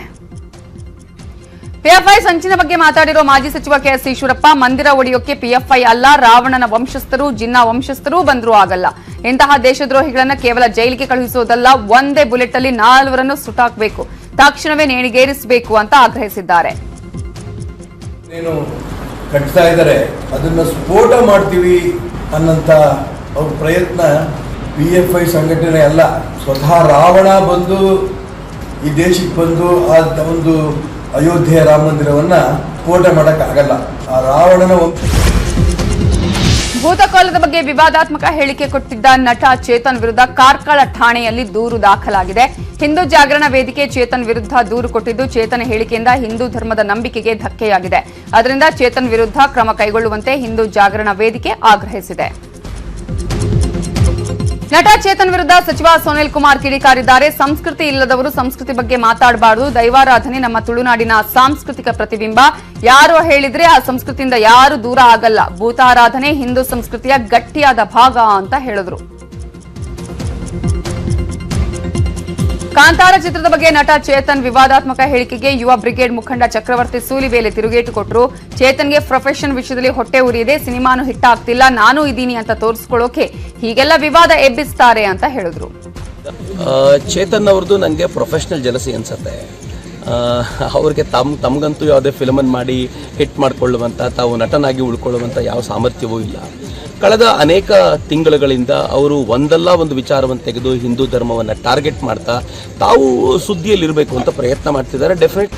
ಪಿಎಫ್ಐ ಸಂಚಿನ ಬಗ್ಗೆ ಮಾತಾಡಿರೋ ಮಾಜಿ ಸಚಿವ ಕೆಎಸ್ ಈಶ್ವರಪ್ಪ, ಮಂದಿರ ಒಡೆಯೋಕೆ ಪಿಎಫ್ಐ ಅಲ್ಲ, ರಾವಣನ ವಂಶಸ್ಥರು, ಜಿನ್ನಾ ವಂಶಸ್ಥರು ಬಂದರೂ ಆಗಲ್ಲ. ಇಂತಹ ದೇಶದ್ರೋಹಿಗಳನ್ನ ಕೇವಲ ಜೈಲಿಗೆ ಕಳುಹಿಸುವುದಲ್ಲ, ಒಂದೇ ಬುಲೆಟ್ ಅಲ್ಲಿ 4 ಸುಟ್ಟಾಕಬೇಕು, ತಕ್ಷಣವೇ ನೇಣಿಗೇರಿಸಬೇಕು ಅಂತ ಆಗ್ರಹಿಸಿದ್ದಾರೆ. ಏನು ಕಟ್ತಾ ಇದ್ದಾರೆ ಅದನ್ನ ಸ್ಫೋಟ ಮಾಡ್ತೀವಿ ಅನ್ನಂತ ಅವ್ರ ಪ್ರಯತ್ನ ಪಿಎಫ್ಐ ಸಂಘಟನೆ ಅಲ್ಲ. ಸ್ವತಃ ರಾವಣ ಬಂದು ಈ ದೇಶಕ್ಕೆ ಬಂದು ಆ ಒಂದು ಅಯೋಧ್ಯೆಯ ರಾಮ ಮಂದಿರವನ್ನ ಸ್ಫೋಟ ಮಾಡಕ್ಕಾಗಲ್ಲ. ಆ ರಾವಣನ ಭೂತಕಾಲದ ಬಗ್ಗೆ ವಿವಾದಾತ್ಮಕ ಹೇಳಿಕೆ ಕೊಟ್ಟಿದ್ದ ನಟ ಚೇತನ್ ವಿರುದ್ಧ ಕಾರ್ಕಳ ಠಾಣೆಯಲ್ಲಿ ದೂರು ದಾಖಲಾಗಿದೆ. ಹಿಂದೂ ಜಾಗರಣ ವೇದಿಕೆ ಚೇತನ್ ವಿರುದ್ಧ ದೂರು ಕೊಟ್ಟಿದ್ದು, ಚೇತನ್ ಹೇಳಿಕೆಯಿಂದ ಹಿಂದೂ ಧರ್ಮದ ನಂಬಿಕೆಗೆ ಧಕ್ಕೆಯಾಗಿದೆ. ಅದರಿಂದ ಚೇತನ್ ವಿರುದ್ಧ ಕ್ರಮ ಕೈಗೊಳ್ಳುವಂತೆ ಹಿಂದೂ ಜಾಗರಣ ವೇದಿಕೆ ಆಗ್ರಹಿಸಿದೆ. ನಟ ಚೇತನ್ ವಿರುದ್ಧ ಸಚಿವ ಸುನಿಲ್ ಕುಮಾರ್ ಕಿಡಿಕಾರಿದ್ದಾರೆ. ಸಂಸ್ಕೃತಿ ಇಲ್ಲದವರು ಸಂಸ್ಕೃತಿ ಬಗ್ಗೆ ಮಾತಾಡಬಾರದು. ದೈವಾರಾಧನೆ ನಮ್ಮ ತುಳುನಾಡಿನ ಸಾಂಸ್ಕೃತಿಕ ಪ್ರತಿಬಿಂಬ. ಯಾರು ಹೇಳಿದ್ರೆ ಆ ಸಂಸ್ಕೃತಿಯಿಂದ ಯಾರು ದೂರ ಆಗಲ್ಲ. ಭೂತಾರಾಧನೆ ಹಿಂದೂ ಸಂಸ್ಕೃತಿಯ ಗಟ್ಟಿಯಾದ ಭಾಗ ಅಂತ ಹೇಳಿದ್ರು. ಕಾಂತಾರ ಚಿತ್ರದ ಬಗ್ಗೆ ನಟ ಚೇತನ್ ವಿವಾದಾತ್ಮಕ ಹೇಳಿಕೆಗೆ ಯುವ ಬ್ರಿಗೇಡ್ ಮುಖಂಡ ಚಕ್ರವರ್ತಿ ಸೂಲಿಬೇಲೆ ತಿರುಗೇಟು ಕೊಟ್ಟರು. ಚೇತನ್ಗೆ ಪ್ರೊಫೆಷನ್ ವಿಷಯದಲ್ಲಿ ಹೊಟ್ಟೆ ಉರಿಯಿದೆ, ಸಿನಿಮಾನು ಹಿಟ್ ಆಗ್ತಿಲ್ಲ, ನಾನು ಇದ್ದೀನಿ ಅಂತ ತೋರಿಸ್ಕೊಳ್ಳೋಕೆ ಹೀಗೆಲ್ಲ ವಿವಾದ ಎಬ್ಬಿಸ್ತಾರೆ ಅಂತ ಹೇಳಿದ್ರು. ಚೇತನ್ ಅವ್ರದ್ದು ನನಗೆ ಪ್ರೊಫೆಷನಲ್ ಜಲಸಿ ಅನ್ಸುತ್ತೆ. ಅವ್ರಿಗೆ ತಮಗಂತೂ ಯಾವುದೇ ಫಿಲ್ಮನ್ನು ಮಾಡಿ ಹಿಟ್ ಮಾಡಿಕೊಳ್ಳುವಂಥ, ತಾವು ನಟನಾಗಿ ಉಳ್ಕೊಳ್ಳುವಂಥ ಯಾವ ಸಾಮರ್ಥ್ಯವೂ ಇಲ್ಲ. ಕಳೆದ ಅನೇಕ ತಿಂಗಳುಗಳಿಂದ ಅವರು ಒಂದಲ್ಲ ಒಂದು ವಿಚಾರವನ್ನು ತೆಗೆದು ಹಿಂದೂ ಧರ್ಮವನ್ನು ಟಾರ್ಗೆಟ್ ಮಾಡ್ತಾ ತಾವು ಸುದ್ದಿಯಲ್ಲಿರಬೇಕು ಅಂತ ಪ್ರಯತ್ನ ಮಾಡ್ತಿದ್ದಾರೆ. ಡೆಫಿನೆಟ್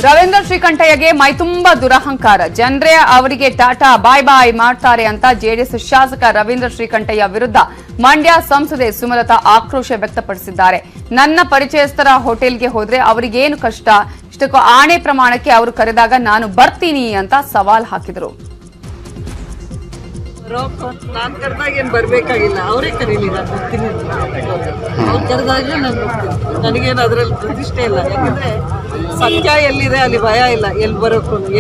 ರವೀಂದ್ರ ಶ್ರೀಕಂಠಯ್ಯಗೆ ಮೈತುಂಬ ದುರಹಂಕಾರ. ಜನರೇ ಅವರಿಗೆ ಟಾಟಾ ಬಾಯ್ ಬಾಯ್ ಮಾಡ್ತಾರೆ ಅಂತ ಜೆಡಿಎಸ್ ಶಾಸಕ ರವೀಂದ್ರ ಶ್ರೀಕಂಠಯ್ಯ ವಿರುದ್ಧ ಮಂಡ್ಯ ಸಂಸದೆ ಸುಮಲತಾ ಆಕ್ರೋಶ ವ್ಯಕ್ತಪಡಿಸಿದ್ದಾರೆ. ನನ್ನ ಪರಿಚಯಸ್ಥರ ಹೋಟೆಲ್ಗೆ ಹೋದ್ರೆ ಅವರಿಗೇನು ಕಷ್ಟ, ಇಷ್ಟಕ್ಕೂ ಆಣೆ ಪ್ರಮಾಣಕ್ಕೆ ಅವರು ಕರೆದಾಗ ನಾನು ಬರ್ತೀನಿ ಅಂತ ಸವಾಲ್ ಹಾಕಿದರು. ನಾನ್ ಕರೆದಾಗ ಏನ್ ಬರ್ಬೇಕಾಗಿಲ್ಲ, ಅವರೇ ಕರೀಲಿ, ನಾನು ಬರ್ತೀನಿ. ಅವ್ರು ಕರೆದಾಗಲೇ ನಾನು ಬರ್ತೀನಿ. ನನಗೇನು ಅದ್ರಲ್ಲಿ ಪ್ರತಿಷ್ಠೆ ಇಲ್ಲ. ಯಾಕಂದ್ರೆ ಸತ್ಯ ಎಲ್ಲಿದೆ ಅಲ್ಲಿ ಭಯ ಇಲ್ಲ.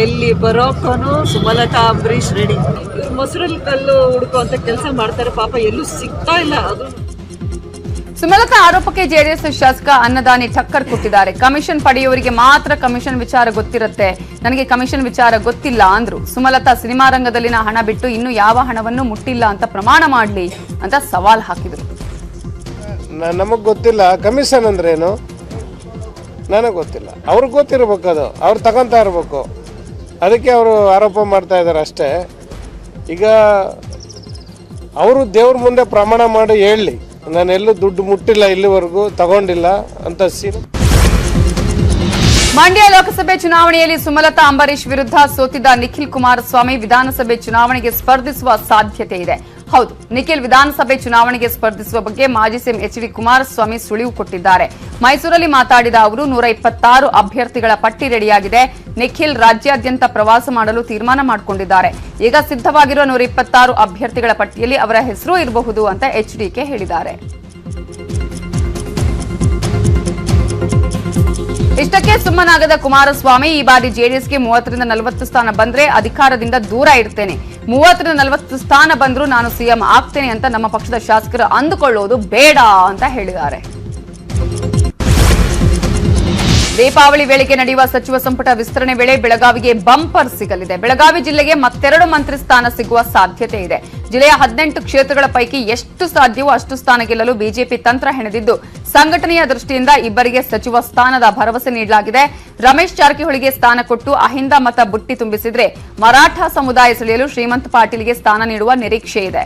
ಎಲ್ಲಿ ಬರೋಕೋನು ಸುಮಲತಾ ಅಂಬರೀಶ್ ರೆಡಿ. ಮೊಸರಲ್ಲಿ ಕಲ್ಲು ಹುಡುಕುವಂತ ಕೆಲಸ ಮಾಡ್ತಾರೆ. ಪಾಪ ಎಲ್ಲೂ ಸಿಗ್ತಾ ಇಲ್ಲ. ಅದು ಸುಮಲತಾ ಆರೋಪಕ್ಕೆ ಜೆಡಿಎಸ್ ಶಾಸಕ ಅನ್ನದಾನಿ ಟಕ್ಕರ್ ಕೊಟ್ಟಿದ್ದಾರೆ. ಕಮಿಷನ್ ಪಡೆಯುವವರಿಗೆ ಮಾತ್ರ ಕಮಿಷನ್ ವಿಚಾರ ಗೊತ್ತಿರುತ್ತೆ, ನನಗೆ ಕಮಿಷನ್ ವಿಚಾರ ಗೊತ್ತಿಲ್ಲ ಅಂದ್ರು. ಸುಮಲತಾ ಸಿನಿಮಾ ರಂಗದಲ್ಲಿನ ಹಣ ಬಿಟ್ಟು ಇನ್ನು ಯಾವ ಹಣವನ್ನು ಮುಟ್ಟಿಲ್ಲ ಅಂತ ಪ್ರಮಾಣ ಮಾಡಲಿ ಅಂತ ಸವಾಲ್ ಹಾಕಿದ್ರು. ನಮಗ್ ಗೊತ್ತಿಲ್ಲ ಕಮಿಷನ್ ಅಂದ್ರೇನು, ನನಗೆ ಗೊತ್ತಿಲ್ಲ. ಅವ್ರಿಗೆ ಗೊತ್ತಿರ್ಬೇಕು, ಅದು ಅವ್ರು ತಗೊಂತ ಇರ್ಬೇಕು. ಅದಕ್ಕೆ ಅವರು ಆರೋಪ ಮಾಡ್ತಾ ಇದ್ದಾರೆ ಅಷ್ಟೇ. ಈಗ ಅವರು ದೇವ್ರ ಮುಂದೆ ಪ್ರಮಾಣ ಮಾಡಿ ಹೇಳಲಿ, ನಾನೆಲ್ಲೂ ದುಡ್ಡು ಮುಟ್ಟಿಲ್ಲ, ಇಲ್ಲಿವರೆಗೂ ತಗೊಂಡಿಲ್ಲ ಅಂತ. ಮಂಡ್ಯ ಲೋಕಸಭೆ ಚುನಾವಣೆಯಲ್ಲಿ ಸುಮಲತಾ ಅಂಬರೀಶ್ ವಿರುದ್ಧ ಸೋತಿದ್ದ ನಿಖಿಲ್ ಕುಮಾರಸ್ವಾಮಿ ವಿಧಾನಸಭೆ ಚುನಾವಣೆಗೆ ಸ್ಪರ್ಧಿಸುವ ಸಾಧ್ಯತೆ ಇದೆ. ಹೌದು, ನಿಖಿಲ್ ವಿಧಾನಸಭೆ ಚುನಾವಣೆಗೆ ಸ್ಪರ್ಧಿಸುವ ಬಗ್ಗೆ ಮಾಜಿ ಸಿಎಂ ಎಚ್.ಡಿ. ಕುಮಾರಸ್ವಾಮಿ ಸುಳಿವು ಕೊಟ್ಟಿದ್ದಾರೆ. ಮೈಸೂರಲ್ಲಿ ಮಾತಾಡಿದ ಅವರು 126 ಅಭ್ಯರ್ಥಿಗಳ ಪಟ್ಟಿ ರೆಡಿಯಾಗಿದೆ. ನಿಖಿಲ್ ರಾಜ್ಯಾದ್ಯಂತ ಪ್ರವಾಸ ಮಾಡಲು ತೀರ್ಮಾನ ಮಾಡಿಕೊಂಡಿದ್ದಾರೆ. ಈಗ ಸಿದ್ಧವಾಗಿರುವ 126 ಅಭ್ಯರ್ಥಿಗಳ ಪಟ್ಟಿಯಲ್ಲಿ ಅವರ ಹೆಸರು ಇರಬಹುದು ಅಂತ ಎಚ್ಡಿಕೆ ಹೇಳಿದ್ದಾರೆ. ಇಷ್ಟಕ್ಕೆ ಸುಮ್ಮನಾಗದ ಕುಮಾರಸ್ವಾಮಿ, ಈ ಬಾರಿ ಜೆಡಿಎಸ್ಗೆ 30ರಿಂದ 40 ಸ್ಥಾನ ಬಂದ್ರೆ ಅಧಿಕಾರದಿಂದ ದೂರ ಇಡ್ತೇನೆ, 30ರಿಂದ 40 ಸ್ಥಾನ ಬಂದ್ರೂ ನಾನು ಸಿಎಂ ಆಗ್ತೇನೆ ಅಂತ ನಮ್ಮ ಪಕ್ಷದ ಶಾಸಕರು ಅಂದುಕೊಳ್ಳೋದು ಬೇಡ ಅಂತ ಹೇಳಿದ್ದಾರೆ. ದೀಪಾವಳಿ ವೇಳೆಗೆ ನಡೆಯುವ ಸಚಿವ ಸಂಪುಟ ವಿಸ್ತರಣೆ ವೇಳೆ ಬೆಳಗಾವಿಗೆ ಬಂಪರ್ ಸಿಗಲಿದೆ. ಬೆಳಗಾವಿ ಜಿಲ್ಲೆಗೆ ಮತ್ತೆರಡು ಮಂತ್ರಿ ಸ್ಥಾನ ಸಿಗುವ ಸಾಧ್ಯತೆ ಇದೆ. ಜಿಲ್ಲೆಯ 18 ಕ್ಷೇತ್ರಗಳ ಪೈಕಿ ಎಷ್ಟು ಸಾಧ್ಯವೋ ಅಷ್ಟು ಸ್ಥಾನ ಗೆಲ್ಲಲು ಬಿಜೆಪಿ ತಂತ್ರ ಹೆಣೆದಿದ್ದು, ಸಂಘಟನೆಯ ದೃಷ್ಟಿಯಿಂದ ಇಬ್ಬರಿಗೆ ಸಚಿವ ಸ್ಥಾನದ ಭರವಸೆ ನೀಡಲಾಗಿದೆ. ರಮೇಶ್ ಜಾರಕಿಹೊಳಿಗೆ ಸ್ಥಾನ ಕೊಟ್ಟು ಅಹಿಂದ ಮತ ಬುಟ್ಟಿ ತುಂಬಿಸಿದ್ರೆ ಮರಾಠ ಸಮುದಾಯ ಸೆಳೆಯಲು ಶ್ರೀಮಂತ್ ಪಾಟೀಲ್ಗೆ ಸ್ಥಾನ ನೀಡುವ ನಿರೀಕ್ಷೆ ಇದೆ.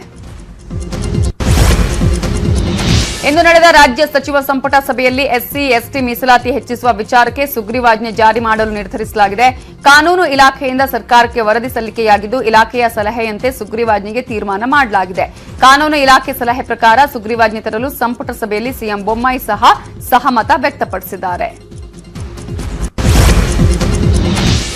ಇಂದು ನಡೆದ ರಾಜ್ಯ ಸಚಿವ ಸಂಪುಟ ಸಭೆಯಲ್ಲಿ ಎಸ್ಸಿ ಎಸ್ಟಿ ಮೀಸಲಾತಿ ಹೆಚ್ಚಿಸುವ ವಿಚಾರಕ್ಕೆ ಸುಗ್ರೀವಾಜ್ಞೆ ಜಾರಿ ಮಾಡಲು ನಿರ್ಧರಿಸಲಾಗಿದೆ. ಕಾನೂನು ಇಲಾಖೆಯಿಂದ ಸರ್ಕಾರಕ್ಕೆ ವರದಿ ಸಲ್ಲಿಕೆಯಾಗಿದ್ದು, ಇಲಾಖೆಯ ಸಲಹೆಯಂತೆ ಸುಗ್ರೀವಾಜ್ಞೆಗೆ ತೀರ್ಮಾನ ಮಾಡಲಾಗಿದೆ. ಕಾನೂನು ಇಲಾಖೆ ಸಲಹೆ ಪ್ರಕಾರ ಸುಗ್ರೀವಾಜ್ಞೆ ತರಲು ಸಂಪುಟ ಸಭೆಯಲ್ಲಿ ಸಿಎಂ ಬೊಮ್ಮಾಯಿ ಸಹ ಸಹಮತ ವ್ಯಕ್ತಪಡಿಸಿದ್ದಾರೆ.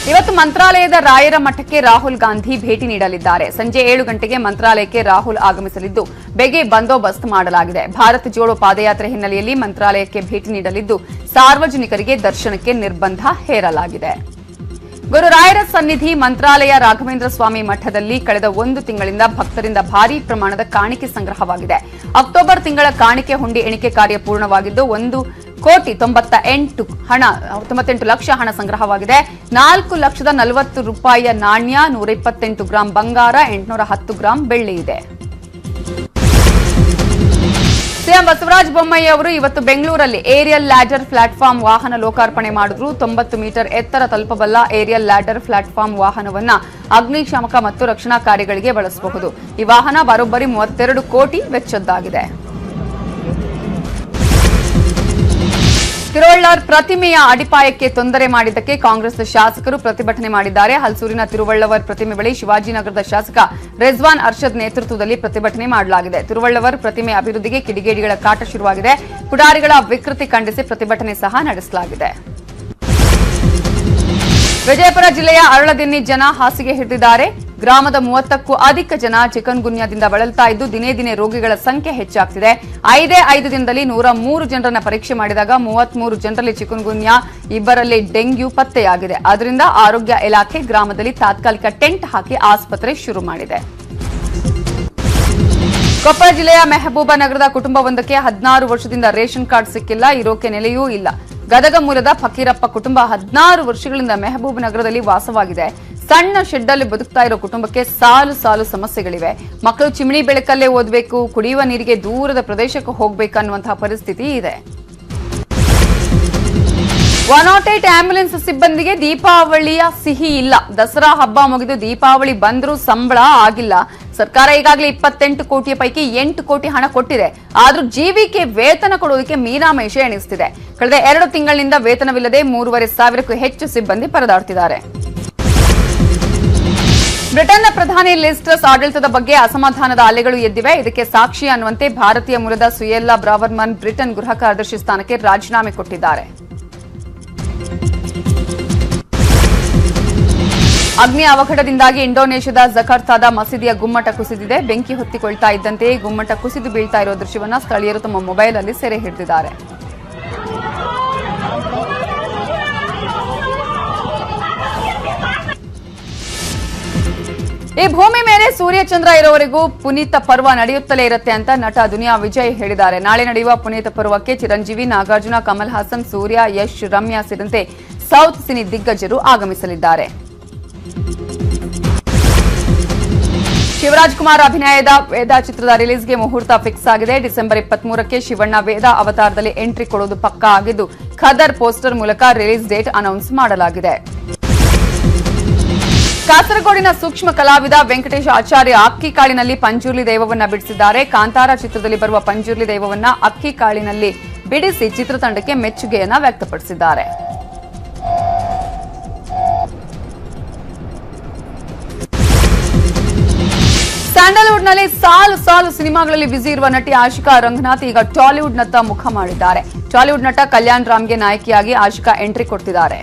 ಇವತ್ತು ಮಂತ್ರಾಲಯದ ರಾಯರ ಮಠಕ್ಕೆ ರಾಹುಲ್ ಗಾಂಧಿ ಭೇಟಿ ನೀಡಲಿದ್ದಾರೆ. ಸಂಜೆ 7 ಗಂಟೆಗೆ ಮಂತ್ರಾಲಯಕ್ಕೆ ರಾಹುಲ್ ಆಗಮಿಸಲಿದ್ದು ಬಿಗಿ ಬಂದೋಬಸ್ತ್ ಮಾಡಲಾಗಿದೆ. ಭಾರತ್ ಜೋಡೋ ಪಾದಯಾತ್ರೆ ಹಿನ್ನೆಲೆಯಲ್ಲಿ ಮಂತ್ರಾಲಯಕ್ಕೆ ಭೇಟಿ ನೀಡಲಿದ್ದು ಸಾರ್ವಜನಿಕರಿಗೆ ದರ್ಶನಕ್ಕೆ ನಿರ್ಬಂಧ ಹೇರಲಾಗಿದೆ. ಗುರುರಾಯರ ಸನ್ನಿಧಿ ಮಂತ್ರಾಲಯ ರಾಘವೇಂದ್ರ ಸ್ವಾಮಿ ಮಠದಲ್ಲಿ ಕಳೆದ 1 ತಿಂಗಳಿಂದ ಭಕ್ತರಿಂದ ಭಾರೀ ಪ್ರಮಾಣದ ಕಾಣಿಕೆ ಸಂಗ್ರಹವಾಗಿದೆ. ಅಕ್ಟೋಬರ್ ತಿಂಗಳ ಕಾಣಿಕೆ ಹುಂಡಿ ಎಣಿಕೆ ಕಾರ್ಯ ಪೂರ್ಣವಾಗಿದ್ದು 1,98 ಲಕ್ಷ ಹಣ ಸಂಗ್ರಹವಾಗಿದೆ. 4,40,40 ರೂಪಾಯಿಯ ನಾಣ್ಯ, 128 ಗ್ರಾಂ ಬಂಗಾರ, 810 ಗ್ರಾಂ ಬೆಳ್ಳಿ ಇದೆ. ಸಿಎಂ ಬಸವರಾಜ ಬೊಮ್ಮಾಯಿ ಅವರು ಇವತ್ತು ಬೆಂಗಳೂರಲ್ಲಿ ಏರಿಯಲ್ ಲ್ಯಾಡರ್ ಪ್ಲಾಟ್ಫಾರ್ಮ್ ವಾಹನ ಲೋಕಾರ್ಪಣೆ ಮಾಡಿದ್ರು. 90 ಮೀಟರ್ ಎತ್ತರ ತಲುಪಬಲ್ಲ ಏರಿಯಲ್ ಲ್ಯಾಡರ್ ಪ್ಲಾಟ್ಫಾರ್ಮ್ ವಾಹನವನ್ನ ಅಗ್ನಿಶಾಮಕ ಮತ್ತು ರಕ್ಷಣಾ ಕಾರ್ಯಗಳಿಗೆ ಬಳಸಬಹುದು. ಈ ವಾಹನ ಬರೋಬ್ಬರಿ 32 ಕೋಟಿ ವೆಚ್ಚದ್ದಾಗಿದೆ. ತಿರುವಳ್ಳರ್ ಪ್ರತಿಮೆಯ ಅಡಿಪಾಯಕ್ಕೆ ತೊಂದರೆ ಮಾಡಿದ್ದಕ್ಕೆ ಕಾಂಗ್ರೆಸ್ ಶಾಸಕರು ಪ್ರತಿಭಟನೆ ಮಾಡಿದ್ದಾರೆ. ಹಲಸೂರಿನ ತಿರುವಳ್ಳವರ್ ಪ್ರತಿಮೆ ಬಳಿ ಶಿವಾಜಿನಗರದ ಶಾಸಕ ರಿಜ್ವಾನ್ ಅರ್ಷದ್ ನೇತೃತ್ವದಲ್ಲಿ ಪ್ರತಿಭಟನೆ ಮಾಡಲಾಗಿದೆ. ತಿರುವಳ್ಳವರ್ ಪ್ರತಿಮೆ ಅಭಿವೃದ್ಧಿಗೆ ಕಿಡಿಗೇಡಿಗಳ ಕಾಟ ಶುರುವಾಗಿದೆ. ಪುಡಾರಿಗಳ ವಿಕೃತಿ ಖಂಡಿಸಿ ಪ್ರತಿಭಟನೆ ಸಹ ನಡೆಸಲಾಗಿದೆ. ವಿಜಯಪುರ ಜಿಲ್ಲೆಯ ಅರಳದಿನ್ನಿ ಜನ ಹಾಸಿಗೆ ಹಿಡಿದಿದ್ದಾರೆ. ಗ್ರಾಮದ 30ಕ್ಕೂ ಅಧಿಕ ಜನ ಚಿಕನ್ ಗುನ್ಯಾದಿಂದ ಬಳಲ್ತಾ ಇದ್ದು ದಿನೇ ದಿನೇ ರೋಗಿಗಳ ಸಂಖ್ಯೆ ಹೆಚ್ಚಾಗ್ತಿದೆ. 5 ದಿನದಲ್ಲಿ 103 ಜನರನ್ನ ಪರೀಕ್ಷೆ ಮಾಡಿದಾಗ 33 ಜನರಲ್ಲಿ ಚಿಕನ್ ಗುನ್ಯಾ, 2ರಲ್ಲಿ ಡೆಂಗ್ಯೂ ಪತ್ತೆಯಾಗಿದೆ. ಆದ್ದರಿಂದ ಆರೋಗ್ಯ ಇಲಾಖೆ ಗ್ರಾಮದಲ್ಲಿ ತಾತ್ಕಾಲಿಕ ಟೆಂಟ್ ಹಾಕಿ ಆಸ್ಪತ್ರೆ ಶುರು ಮಾಡಿದೆ. ಕೊಪ್ಪಳ ಜಿಲ್ಲೆಯ ಮೆಹಬೂಬ ನಗರದ ಕುಟುಂಬವೊಂದಕ್ಕೆ 16 ವರ್ಷದಿಂದ ರೇಷನ್ ಕಾರ್ಡ್ ಸಿಕ್ಕಿಲ್ಲ, ಇರೋಕೆ ನೆಲೆಯೂ ಇಲ್ಲ. ಗದಗ ಮೂಲದ ಫಕೀರಪ್ಪ ಕುಟುಂಬ 16 ವರ್ಷಗಳಿಂದ ಮೆಹಬೂಬ ನಗರದಲ್ಲಿ ವಾಸವಾಗಿದೆ. ಸಣ್ಣ ಶೆಡ್ಡಲ್ಲಿ ಬದುಕ್ತಾ ಇರೋ ಕುಟುಂಬಕ್ಕೆ ಸಾಲು ಸಾಲು ಸಮಸ್ಯೆಗಳಿವೆ. ಮಕ್ಕಳು ಚಿಮಣಿ ಬೆಳಕಲ್ಲೇ ಓದಬೇಕು, ಕುಡಿಯುವ ನೀರಿಗೆ ದೂರದ ಪ್ರದೇಶಕ್ಕೆ ಹೋಗಬೇಕನ್ನುವಂತಹ ಪರಿಸ್ಥಿತಿ ಇದೆ. 108 ಆಂಬ್ಯುಲೆನ್ಸ್ ಸಿಬ್ಬಂದಿಗೆ ದೀಪಾವಳಿಯ ಸಿಹಿ ಇಲ್ಲ. ದಸರಾ ಹಬ್ಬ ಮುಗಿದು ದೀಪಾವಳಿ ಬಂದರೂ ಸಂಬಳ ಆಗಿಲ್ಲ. ಸರ್ಕಾರ ಈಗಾಗಲೇ 28 ಕೋಟಿಯ ಪೈಕಿ 8 ಕೋಟಿ ಹಣ ಕೊಟ್ಟಿದೆ. ಆದ್ರೂ ಜೀವಿಕೆ ವೇತನ ಕೊಡೋದಕ್ಕೆ ಮೀನಾಮೇಷ ಎಣಿಸ್ತಿದೆ. ಕಳೆದ 2 ತಿಂಗಳಿನಿಂದ ವೇತನವಿಲ್ಲದೆ 3,500ಕ್ಕೂ ಹೆಚ್ಚು ಸಿಬ್ಬಂದಿ ಪರದಾಡ್ತಿದ್ದಾರೆ. ಬ್ರಿಟನ್ನ ಪ್ರಧಾನಿ ಲಿಸ್ ಟ್ರಸ್ ಆಡಳಿತದ ಬಗ್ಗೆ ಅಸಮಾಧಾನದ ಅಲೆಗಳು ಎದ್ದಿವೆ. ಇದಕ್ಕೆ ಸಾಕ್ಷಿ ಅನ್ನುವಂತೆ ಭಾರತೀಯ ಮೂಲದ ಸುಯೆಲ್ಲಾ ಬ್ರಾವರ್ಮನ್ ಬ್ರಿಟನ್ ಗೃಹ ಕಾರ್ಯದರ್ಶಿ ಸ್ಥಾನಕ್ಕೆ ರಾಜೀನಾಮೆ ಕೊಟ್ಟಿದ್ದಾರೆ. ಅಗ್ನಿ ಅವಘಡದಿಂದಾಗಿ ಇಂಡೋನೇಷ್ಯಾದ ಜಕಾರ್ತಾದ ಮಸೀದಿಯ ಗುಮ್ಮಟ ಕುಸಿದಿದೆ. ಬೆಂಕಿ ಹೊತ್ತಿಕೊಳ್ತಾ ಇದ್ದಂತೆಯೇ ಗುಮ್ಮಟ ಕುಸಿದು ಬೀಳ್ತಾ ಇರುವ ದೃಶ್ಯವನ್ನು ಸ್ಥಳೀಯರು ತಮ್ಮ ಮೊಬೈಲ್ನಲ್ಲಿ ಸೆರೆ ಹಿಡಿದಿದ್ದಾರೆ. ಈ ಭೂಮಿ ಮೇಲೆ ಸೂರ್ಯಚಂದ್ರ ಇರೋವರೆಗೂ ಪುನೀತ ಪರ್ವ ನಡೆಯುತ್ತಲೇ ಇರುತ್ತೆ ಅಂತ ನಟ ದುನಿಯಾ ವಿಜಯ್ ಹೇಳಿದ್ದಾರೆ. ನಾಳೆ ನಡೆಯುವ ಪುನೀತ ಪರ್ವಕ್ಕೆ ಚಿರಂಜೀವಿ, ನಾಗಾರ್ಜುನ, ಕಮಲ್ ಹಾಸನ್, ಸೂರ್ಯ, ಯಶ್, ರಮ್ಯಾ ಸೇರಿದಂತೆ ಸೌತ್ ಸಿನಿ ದಿಗ್ಗಜರು ಆಗಮಿಸಲಿದ್ದಾರೆ. ಶಿವರಾಜ್ ಕುಮಾರ್ ಅಭಿನಯದ ವೇದ ಚಿತ್ರದ ರಿಲೀಸ್ಗೆ ಮುಹೂರ್ತ ಫಿಕ್ಸ್ ಆಗಿದೆ. ಡಿಸೆಂಬರ್ 23ಕ್ಕೆ ಶಿವಣ್ಣ ವೇದ ಅವತಾರದಲ್ಲಿ ಎಂಟ್ರಿ ಕೊಡೋದು ಪಕ್ಕಾ ಆಗಿದ್ದು ಖದರ್ ಪೋಸ್ಟರ್ ಮೂಲಕ ರಿಲೀಸ್ ಡೇಟ್ ಅನೌನ್ಸ್ ಮಾಡಲಾಗಿದೆ. ಕಾಸರಗೋಡಿನ ಸೂಕ್ಷ್ಮ ಕಲಾವಿದ ವೆಂಕಟೇಶ ಆಚಾರ್ಯ ಅಕ್ಕಿ ಕಾಳಿನಲ್ಲಿ ಪಂಜುರ್ಲಿ ದೈವವನ್ನ ಬಿಡಿಸಿದ್ದಾರೆ. ಕಾಂತಾರ ಚಿತ್ರದಲ್ಲಿ ಬರುವ ಪಂಜುರ್ಲಿ ದೈವವನ್ನ ಅಕ್ಕಿ ಕಾಳಿನಲ್ಲಿ ಬಿಡಿಸಿ ಚಿತ್ರತಂಡಕ್ಕೆ ಮೆಚ್ಚುಗೆಯನ್ನ ವ್ಯಕ್ತಪಡಿಸಿದ್ದಾರೆ. ಸ್ಯಾಂಡಲ್ವುಡ್ನಲ್ಲಿ ಸಾಲು ಸಾಲು ಸಿನಿಮಾಗಳಲ್ಲಿ ಬ್ಯುಸಿ ಇರುವ ನಟಿ ಆಶಿಕಾ ರಂಗನಾಥ್ ಈಗ ಟಾಲಿವುಡ್ನತ್ತ ಮುಖ ಮಾಡಿದ್ದಾರೆ. ಟಾಲಿವುಡ್ ನಟ ಕಲ್ಯಾಣ್ ರಾಮ್ಗೆ ನಾಯಕಿಯಾಗಿ ಆಶಿಕಾ ಎಂಟ್ರಿ ಕೊಡ್ತಿದ್ದಾರೆ.